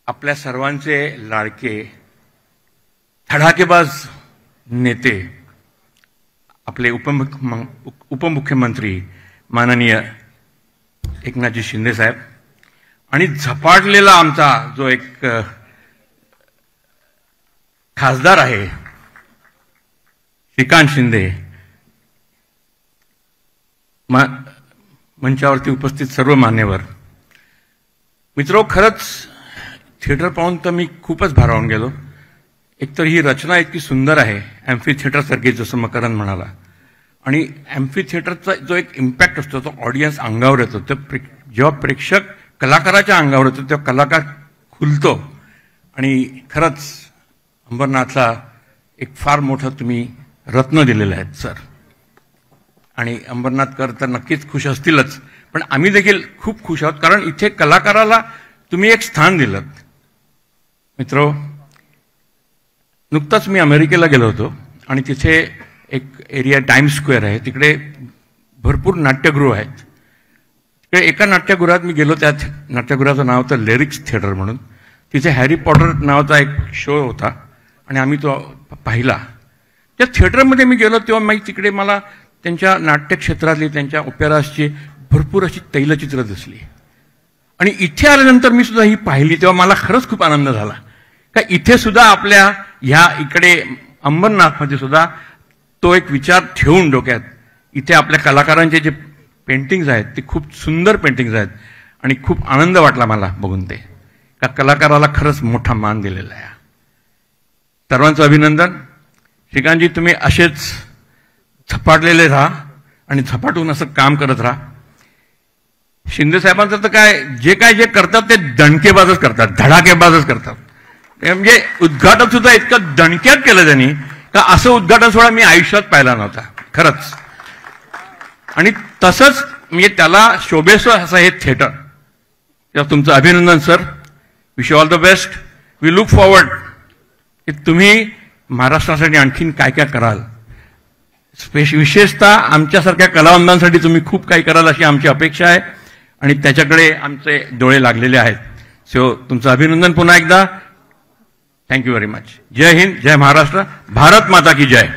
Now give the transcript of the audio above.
आपल्या सर्वांचे लाडके धडाकेबाज नेते आपले उपमुख्यमंत्री माननीय एकनाथजी शिंदे साहेब आणि झपाटलेला आमचा जो एक खासदार आहे श्रीकांत शिंदे, मंचावरती उपस्थित सर्व मान्यवर मित्रो, खरंच थिएटर पाहून तर मी खूपच भारावून गेलो. एकतर ही रचना इतकी सुंदर आहे, ॲम्फी थिएटर सारखी, जसं मकरंद म्हणाला. आणि ॲम्फी थिएटरचा जो एक इम्पॅक्ट असतो तो ऑडियन्स अंगावर येतो. जेव्हा प्रेक्षक कलाकाराच्या अंगावर येतो तेव्हा कलाकार खुलतो. आणि खरंच अंबरनाथला एक फार मोठं तुम्ही रत्न दिलेलं आहे सर. आणि अंबरनाथकर तर नक्कीच खुश असतीलच, पण आम्ही देखील खूप खुश आहोत, कारण इथे कलाकाराला तुम्ही एक स्थान दिलं. मित्रो, नुकताच मी अमेरिकेला गेलो होतो आणि तिथे एक एरिया टाइम्स स्क्वेअर आहे, तिकडे भरपूर नाट्यगृह आहेत. तिकडे एका नाट्यगृहात मी गेलो, त्या नाट्यगृहाचं नाव होतं लिरिक्स थिएटर म्हणून. तिथे हॅरी पॉटर नावाचा एक शो होता आणि आम्ही तो पाहिला. त्या थिएटरमध्ये मी गेलो तेव्हा तिकडे मला त्यांच्या नाट्यक्षेत्रातली, त्यांच्या ओपेरासची भरपूर अशी तैलचित्र दिसली. आणि इथे आल्यानंतर मी सुद्धा ही पाहिली तेव्हा मला खरंच खूप आनंद झाला का इथे सुद्धा आपल्या ह्या इकडे अंबरनाथमध्ये सुद्धा तो एक विचार ठेवून डोक्यात इथे आपल्या कलाकारांचे जे पेंटिंग्स आहेत ते खूप सुंदर पेंटिंग्स आहेत. आणि खूप आनंद वाटला मला बघून ते, का कलाकाराला खरंच मोठा मान दिलेला आहे. सर्वांचं अभिनंदन. श्रीकांतजी, तुम्ही असेच झपाटलेले राहा आणि झपाटून असं काम करत राहा. शिंदे साहेबांचं तर काय, जे करतात ते दणकेबाजच करतात, धडाकेबाजच करतात. म्हणजे उद्घाटन सुद्धा इतकं दणक्यात केलं त्यांनी का असं उद्घाटन सोहळा मी आयुष्यात पाहिला नव्हता खरंच. आणि तसंच म्हणजे त्याला शोभेसं असं हे थिएटर. तुमचं अभिनंदन sir. Wish you all the best. We look forward की तुम्ही महाराष्ट्रासाठी आणखीन काय काय कराल. विशेषतः आमच्यासारख्या कलावंतांसाठी तुम्ही खूप काही कराल अशी आमची अपेक्षा आहे आणि त्याच्याकडे आमचे डोळे लागलेले आहेत. सो तुमचं अभिनंदन पुन्हा एकदा. Thank you very much. जय हिंद, जय महाराष्ट्र, भारत माता की जय.